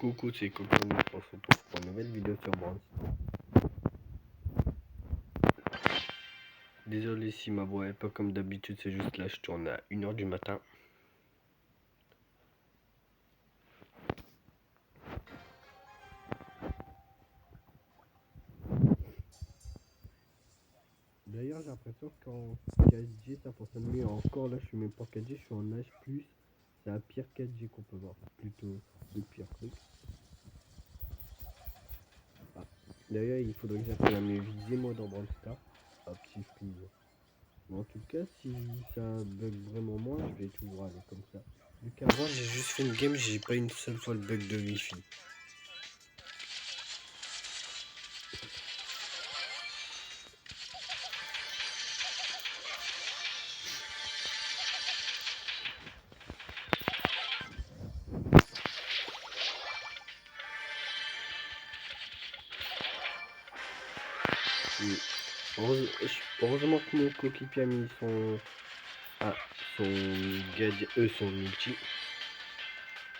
Coucou, c'est Coco, on se retrouve pour une nouvelle vidéo sur Brawl Stars. Désolé si ma voix est pas comme d'habitude, c'est juste là, je tourne à 1h du matin. D'ailleurs, j'ai l'impression qu'en 4G ça fonctionne mieux. Encore là, je suis même pas 4G, je suis en H+. C'est un pire 4G qu'on peut voir, plutôt le pire truc. Ah. D'ailleurs, il faudrait que j'apprenne à mieux viser moi dans Brawl Stars. Ah, petit freeze. Mais en tout cas, si ça bug vraiment moins, je vais toujours aller comme ça. Vu qu'avant, j'ai juste fait une game, j'ai pas une seule fois le bug de wifi. Heureusement que mon coéquipier a mis son ulti.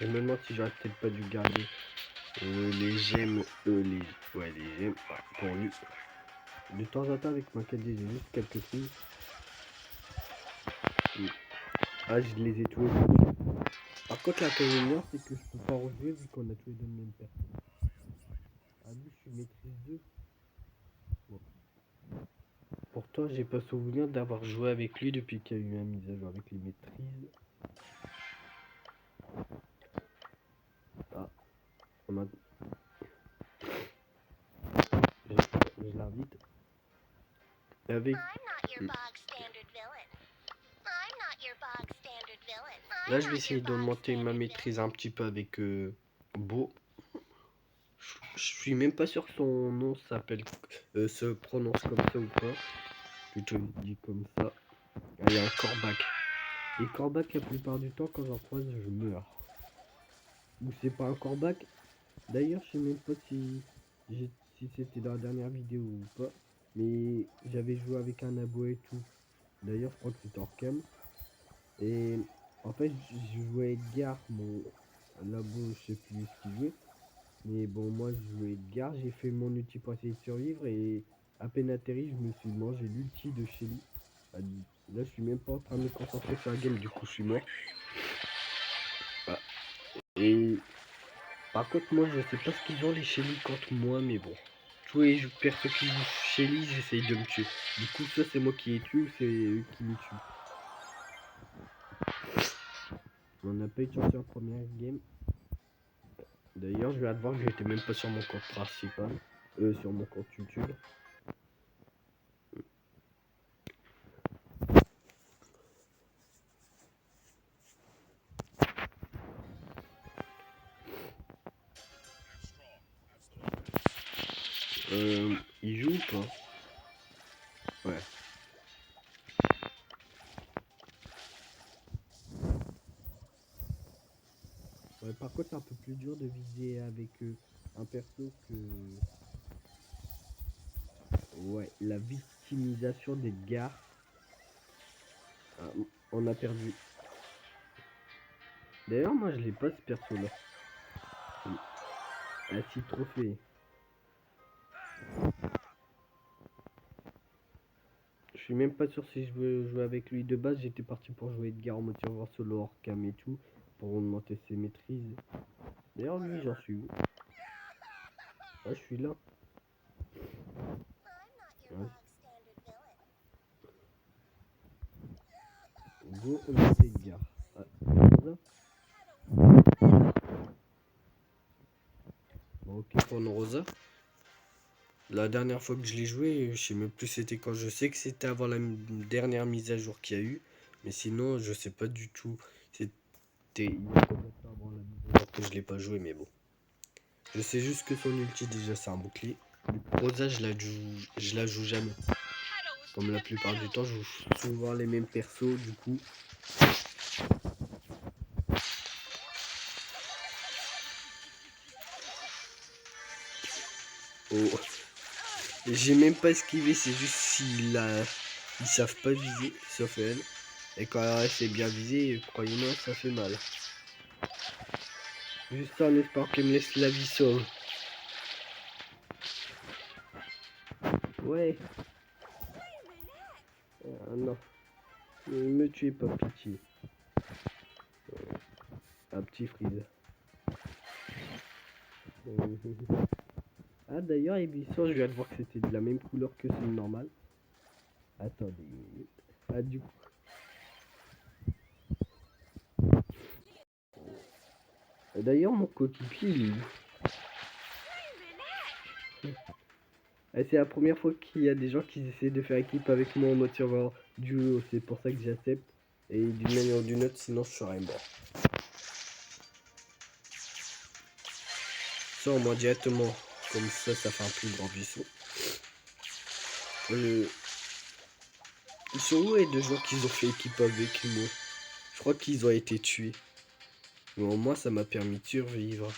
Je me demande si j'aurais peut-être pas dû garder les gemmes, les gemmes pour lui. De temps en temps avec ma 4G, j'ai juste quelques trucs. Ah, je les ai tous. Par contre, l'inconvénient, c'est que je peux pas rejouer vu qu'on a tous les deux le même personne. Ah, lui, je suis maîtrise 2. Bon. Pourtant, j'ai pas souvenir d'avoir joué avec lui depuis qu'il y a eu une mise à jour avec les maîtrises. Ah, on a... Je l'invite. Avec... Là, je vais essayer d'augmenter ma maîtrise un petit peu avec Beau. Je suis même pas sûr que son nom s'appelle se prononce comme ça ou pas. Plutôt dit comme ça. Il y a un Corbac. Et Corbac, la plupart du temps, quand j'en croise, je meurs. Ou c'est pas un Corbac. D'ailleurs, je sais même pas si c'était dans la dernière vidéo ou pas. Mais j'avais joué avec un abo et tout. D'ailleurs, je crois que c'était hors cam. Et en fait, je jouais Edgar, mon labo, je sais plus ce qu'il jouait. Mais bon, moi, je jouais Edgar, j'ai fait mon ulti pour essayer de survivre. Et à peine atterri, je me suis mangé l'ulti de Shelly. Là, je suis même pas en train de me concentrer sur la game, du coup, je suis mort. Ah. Et par contre, moi, je sais pas ce qu'ils ont les Shelly contre moi, mais bon. Tous les persos qui jouent Shelly, j'essaye de me tuer. Du coup, soit c'est moi qui les tue, ou c'est eux qui me tuent. On n'a pas eu de chance en première game. D'ailleurs, je vais voir que j'étais même pas sur mon compte principal. Sur mon compte YouTube. Il joue ou pas? Ouais. Ouais, par contre, c'est un peu plus dur de viser avec un perso que... Ouais, la victimisation des gars. Ah, on a perdu. D'ailleurs, moi, je l'ai pas ce perso-là. Un 6 trophées. Je suis même pas sûr si je veux jouer avec lui. De base, j'étais parti pour jouer Edgar en mode serveur solo hors cam et tout. Pour augmenter ses maîtrises. D'ailleurs, lui, j'en suis où? Ah, je suis là. Ouais. Go, on a Edgar. Ah, bon, ok, pour nos Rosa. La dernière fois que je l'ai joué, je sais même plus c'était quand. Je sais que c'était avant la dernière mise à jour qu'il y a eu. Mais sinon, je sais pas du tout. C'était complètement avant la mise à jour que je l'ai pas joué, mais bon. Je sais juste que son ulti, déjà, c'est un bouclier. Rosa, je la joue jamais. Comme la plupart du temps, je joue souvent les mêmes persos, du coup. Oh. J'ai même pas esquivé, c'est juste ils savent pas viser, sauf elle. Et quand elle fait bien viser, croyez-moi, ça fait mal. Juste en espérant qu'il me laisse la vie sauve. Ouais. Ah non. Ne me tuez pas, pitié. Un petit Freeze. Ah d'ailleurs, Ibisson, je viens de voir que c'était de la même couleur que celui normal. Attendez une minute. Ah du coup. D'ailleurs, mon coéquipier, il est où? C'est la première fois qu'il y a des gens qui essaient de faire équipe avec moi en mode serveur duo. C'est pour ça que j'accepte. Et d'une manière ou d'une autre, sinon je serais mort. Ça, moi directement. Comme ça fait un plus grand vaisseau. Ils sont où les deux gens qui ont fait équipe avec moi? Je crois qu'ils ont été tués. Mais au moins, ça m'a permis de survivre.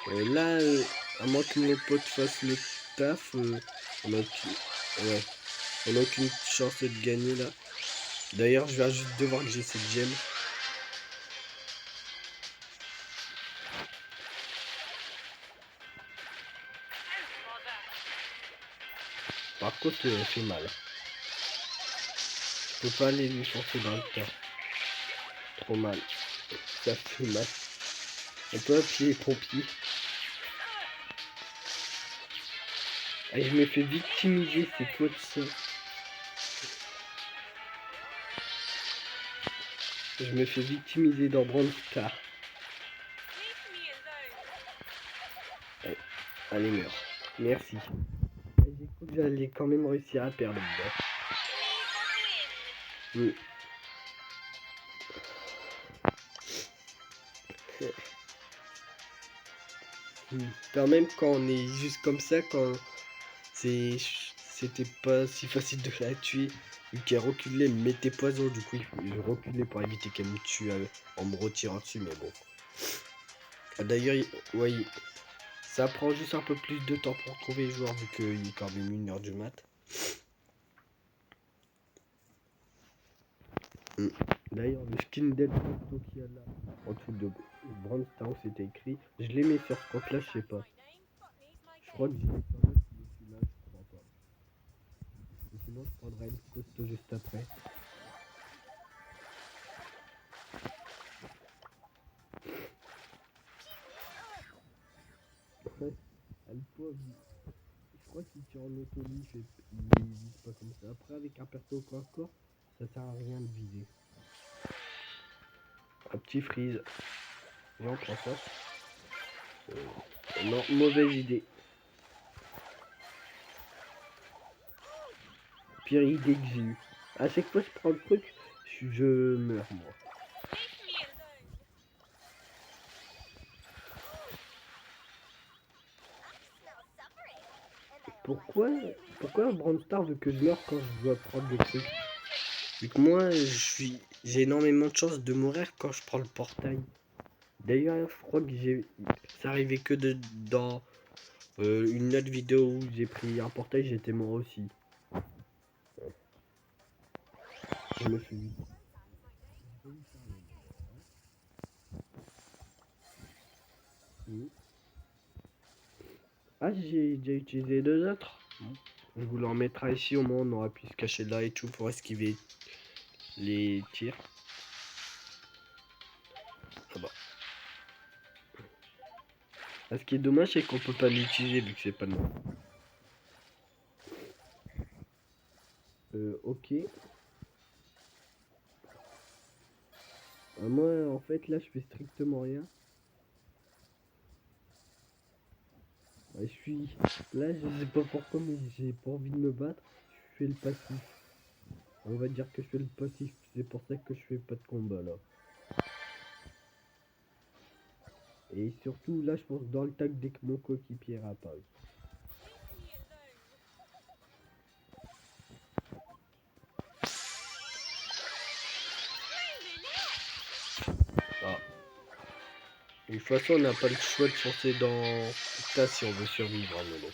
Là, à moins que mon pote fasse le taf, on a aucune chance de gagner là. D'ailleurs, je vais juste devoir que j'ai cette gemme. Par contre, elle fait mal. Je peux pas aller lui foncer dans le tas. Trop mal. Ça fait mal. On peut appuyer les pompiers. Ah, je me fais victimiser, c'est quoi de ça? Je me fais victimiser dans Brawl Stars. Allez, meurs. Merci. J'ai cru que j'allais quand même réussir à perdre. Oui. Quand même quand on est juste comme ça, quand c'était pas si facile de la tuer, vu qu'elle reculait, elle mettait poison, du coup je reculais pour éviter qu'elle me tue en me retirant dessus, mais bon. D'ailleurs, ouais, ça prend juste un peu plus de temps pour trouver les joueurs, vu qu'il est quand même 1h du mat. D'ailleurs, le skin d'El Presto qu'il y a là, en dessous de Brawl Stars, c'était écrit. Je l'ai mis sur ce compte-là, je sais pas. Je crois que j'ai mis sur l'autre, mais celui-là, je crois pas. Et sinon, je prendrai le costaud juste après. Ouais, le pauvre, je crois qu'il tire en auto, lui, il vise pas comme ça. Après, avec un perso corps à corps, ça sert à rien de viser. Un petit freeze. Et on prend ça. Non, mauvaise idée. Pire idée que j'ai eue. À chaque fois que je prends le truc, je meurs, moi. Pourquoi Brawl Stars veut que je meure quand je dois prendre le truc? Vu que moi, j'ai énormément de chances de mourir quand je prends le portail. D'ailleurs, je crois que ça arrivait que dans une autre vidéo où j'ai pris un portail, j'étais mort aussi. Je me suis dit. Ah, j'ai déjà utilisé deux autres. Je voulais en mettre un ici, au moins on aurait pu se cacher là et tout pour esquiver les tirs. Ah bah. Ah, ce qui est dommage, c'est qu'on peut pas l'utiliser vu que c'est pas de moi. Ok. Moi, en fait, là, je fais strictement rien. Je suis là, je sais pas pourquoi, mais j'ai pas envie de me battre. Je fais le passif. On va dire que je fais le passif. C'est pour ça que je fais pas de combat là. Et surtout, là, je pense dans le tag dès que mon coéquipier a apparu. Ah. Et de toute façon, on n'a pas le choix de foncer dans le tas si on veut survivre à Melo.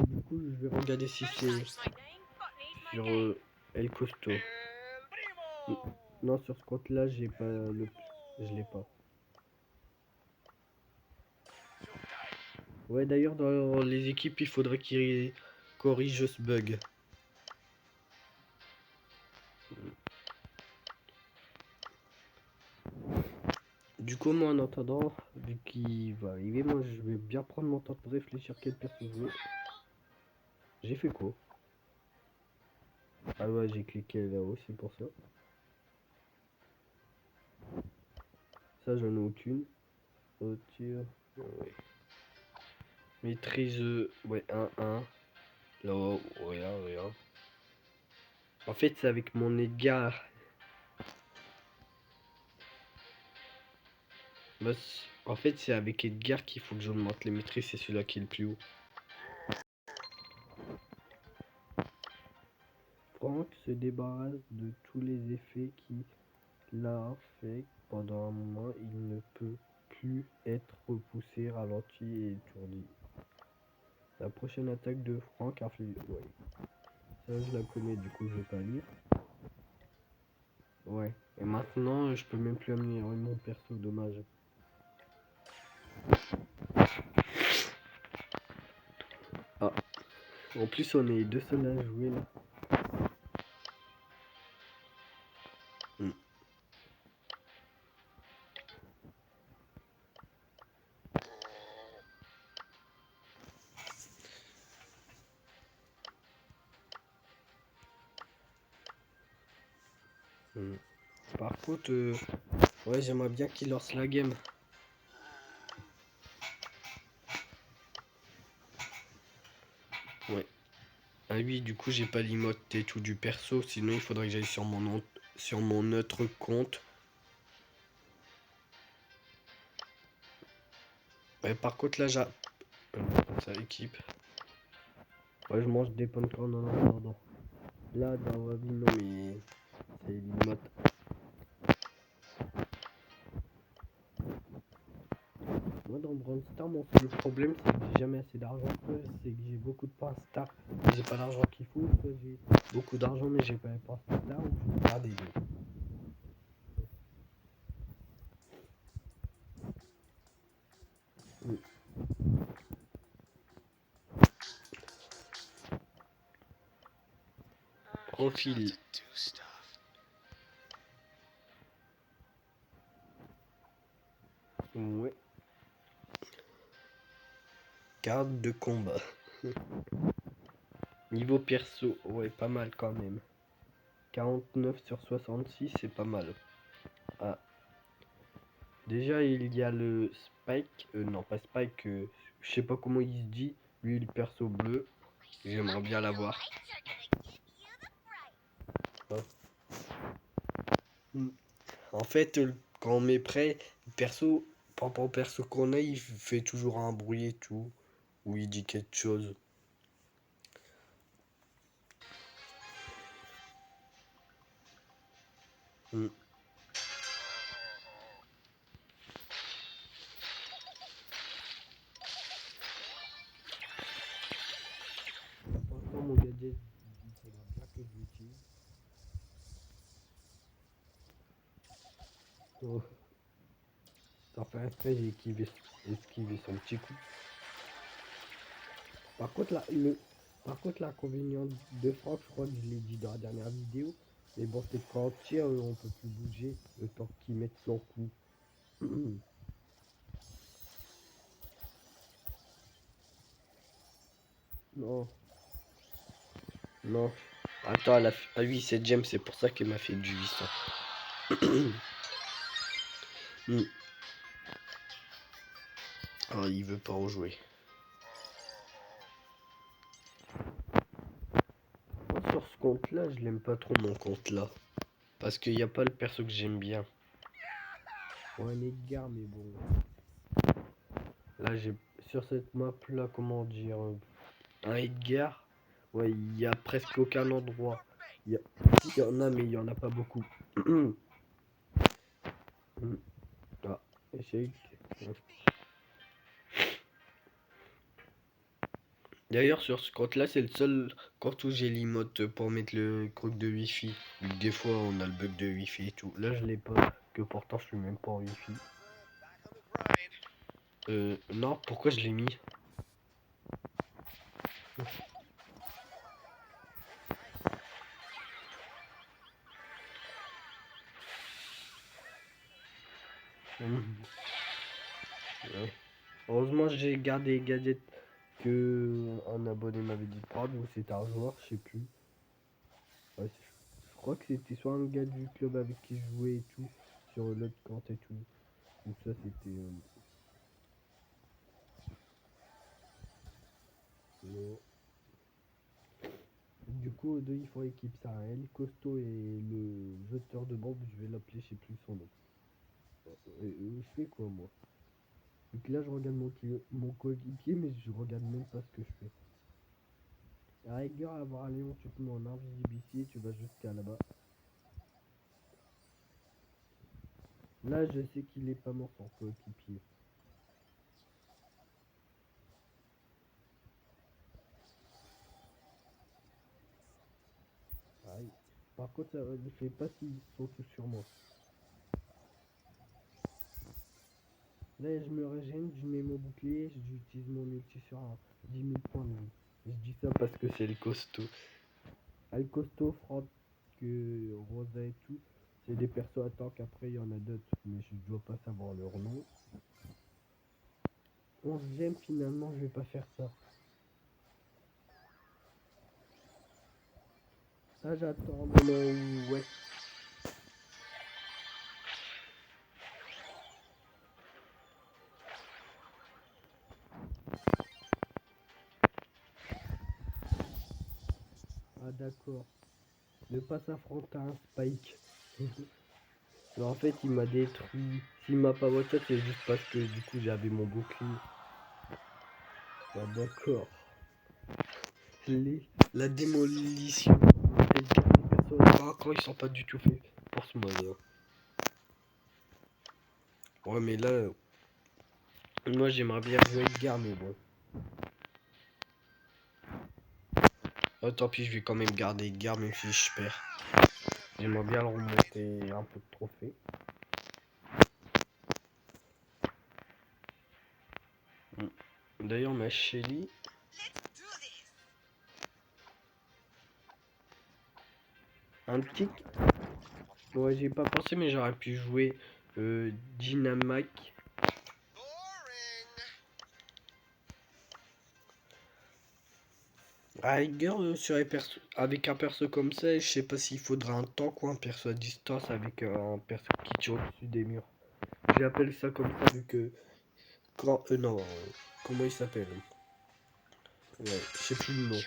Du coup, je vais regarder si sur El Costo. Non, sur ce compte-là, j'ai pas le... Je l'ai pas. Ouais, d'ailleurs, dans les équipes, il faudrait qu'ils corrigent ce bug. Du coup, moi, en attendant, vu qu'il va arriver, moi, je vais bien prendre mon temps pour réfléchir quel perso jouer. J'ai fait quoi? Ah ouais, j'ai cliqué là-haut, c'est pour ça. Ça, j'en ai aucune. Retire. Ouais. Maîtrise. Ouais, 1-1. Là-haut, rien, rien. En fait, c'est avec mon Edgar. Bah, en fait, c'est avec Edgar qu'il faut que j'augmente les maîtrises, c'est celui-là qui est le plus haut. Franck se débarrasse de tous les effets qu'il a fait pendant un moment. Il ne peut plus être repoussé, ralenti et étourdi. La prochaine attaque de Franck a fait... Ouais. Ça, je la connais, du coup, je vais pas lire. Ouais. Et maintenant, je peux même plus améliorer mon perso, dommage. Ah. En plus, on est deux seuls à jouer, là. Par contre, ouais, j'aimerais bien qu'il lance la game. Ouais. Ah oui, du coup, j'ai pas l'emote et tout du perso, sinon il faudrait que j'aille sur mon autre compte. Ouais, par contre, là, ça équipe. Ouais, je mange des popcorn en attendant. Là, dans la vie, non, mais c'est l'emote. Moi, dans Brawl Stars, mon seul problème, c'est que j'ai jamais assez d'argent. C'est que j'ai beaucoup de points star, mais j'ai pas l'argent qu'il faut. Soit j'ai beaucoup d'argent, mais j'ai pas les points star, ou je vais faire des deux. Profil. Ouais. Carte de combat. Niveau perso, ouais, pas mal quand même. 49 sur 66, c'est pas mal. Ah. Déjà, il y a le Spike. Non, pas Spike. Je sais pas comment il se dit. Lui, le perso bleu. J'aimerais bien l'avoir. Ah. En fait, quand on met prêt, le perso, par rapport au perso qu'on a, il fait toujours un bruit et tout. Ou il dit quelque chose. Hmm. Franchement, mon gadget, il faudra bien que je l'utilise. Oh. Sans faire exprès, j'ai esquivé son petit coup. Par contre, l'inconvénient de Franck, je crois que je l'ai dit dans la dernière vidéo, mais bon, c'est quand on tire, on peut plus bouger le temps qu'il mette son coup. Non, non. Attends, ah oui, c'est James, c'est pour ça qu'elle m'a fait du 800. Ah, il veut pas en jouer. Moi, sur ce compte-là, je l'aime pas trop mon compte-là. Parce qu'il n'y a pas le perso que j'aime bien. Ouais, un Edgar, mais bon. Là, j'ai sur cette map-là, comment dire, un Edgar. Ouais, il y a presque aucun endroit. Il y en a, mais il y en a pas beaucoup. Ah, échec. D'ailleurs, sur ce compte-là, c'est le seul compte où j'ai l'emote pour mettre le truc de Wi-Fi. Des fois, on a le bug de Wi-Fi et tout. Là, je l'ai pas, que pourtant, je suis même pas en Wi-Fi. Non, pourquoi je l'ai mis? Ouais. Heureusement, j'ai gardé les gadgets que un abonné m'avait dit de prendre, ou c'était un joueur, je sais plus. Ouais, je crois que c'était soit un gars du club avec qui je jouais et tout, sur l'autre compte et tout. Donc ça, c'était... non. Du coup, eux deux, ils font équipe Sahel. Costaud et le jeteur de bombe, je vais l'appeler, je sais plus son nom. Je fais quoi, moi? Donc là, je regarde mon coéquipier, mais je regarde même pas ce que je fais. À la rigueur, avoir un Léon, tu te mets en invisibilité, tu vas jusqu'à là-bas. Là, je sais qu'il est pas mort, son coéquipier. Aïe. Par contre, ça ne fait pas s'ils sont tous sur moi. Là, je me régène, je mets mon bouclier, j'utilise mon ulti sur 10 000 points de vie. Je dis ça parce que c'est le costaud. Ah, le costaud, Franck, que Rosa et tout, c'est des persos à tank. Après, il y en a d'autres, mais je dois pas savoir leur nom. 11ème, finalement, je vais pas faire ça. Ah, j'attends le moment où... Ouais. Ah, d'accord. Ne pas s'affronter à un Spike. Mais en fait, il m'a détruit. S'il m'a pas watch c'est juste parce que du coup, j'avais mon bouclier. Ah, d'accord. La démolition. Les personnes, quand ils sont pas du tout faits pour ce mode. Ouais, mais là, moi j'aimerais bien jouer Edgar, mais bon. Oh, tant pis, je vais quand même garder Edgar, même si je perds. J'aimerais bien le remonter un peu de trophée. D'ailleurs, ma Shelly. Un tic. Ouais, j'ai pas pensé, mais j'aurais pu jouer Dynamac. À rigueur, sur les avec un perso comme ça, je sais pas s'il faudra un tank ou un perso à distance avec un perso qui tire au-dessus des murs. J'appelle ça comme ça vu que quand non, comment il s'appelle? Ouais, je sais plus le nom.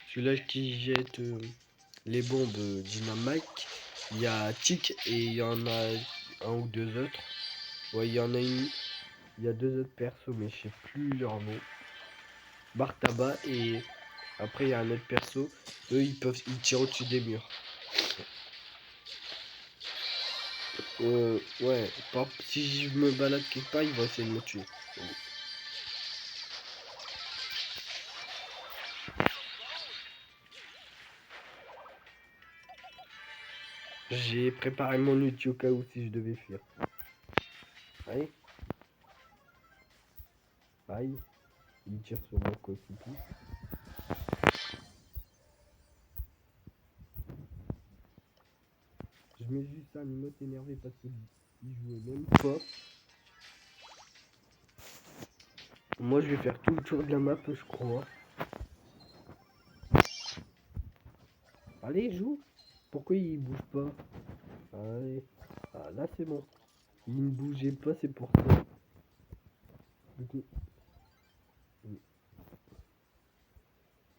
Celui-là qui jette les bombes Dynamac, il y a Tic et il y en a un ou deux autres. Ouais, il y en a une, il y a deux autres persos mais je sais plus leur nom. Bartaba et après il y a un autre perso. Eux ils tirent au-dessus des murs. Ouais, si je me balade quelque part, il va essayer de me tuer. J'ai préparé mon ulti au cas où si je devais fuir. Aïe, aïe, il tire sur mon coéquipier. Je mets juste un emote énervé parce qu'il jouait même pas. Moi je vais faire tout le tour de la map, je crois. Allez, joue. Pourquoi il bouge pas? Allez. Ah, là c'est bon. Il ne bougeait pas, c'est pour ça. Du coup,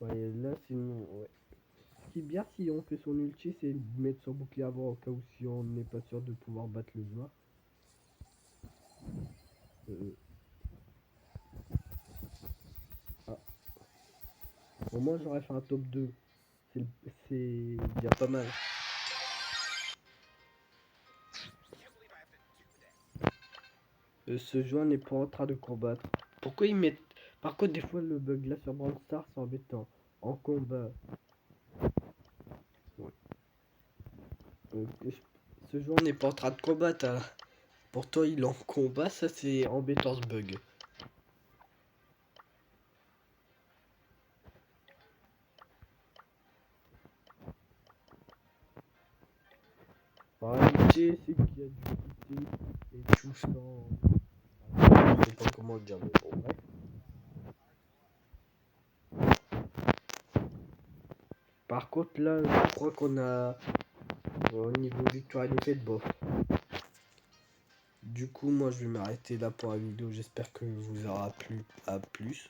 ouais, là sinon, ouais. Ce qui est bien si on fait son ulti, c'est de mettre son bouclier avant au cas où si on n'est pas sûr de pouvoir battre le joueur. Euh, ah. Au moins j'aurais fait un top 2. C'est déjà pas mal. Ce joueur n'est pas en train de combattre. Pourquoi ils mettent... Par contre, des fois, le bug là sur Brawl Stars, c'est embêtant. En combat. Ouais. Ce joueur n'est pas en train de combattre, hein. Pourtant, il est en combat, ça c'est embêtant ce bug. En réalité, c'est qu'il y a du côté et tout sans. Je sais pas comment le dire, mais bon, bref. Par contre, là, je crois qu'on a. Au niveau victoire et défaite, bof. Du coup, moi, je vais m'arrêter là pour la vidéo. J'espère que vous aura plu. À plus.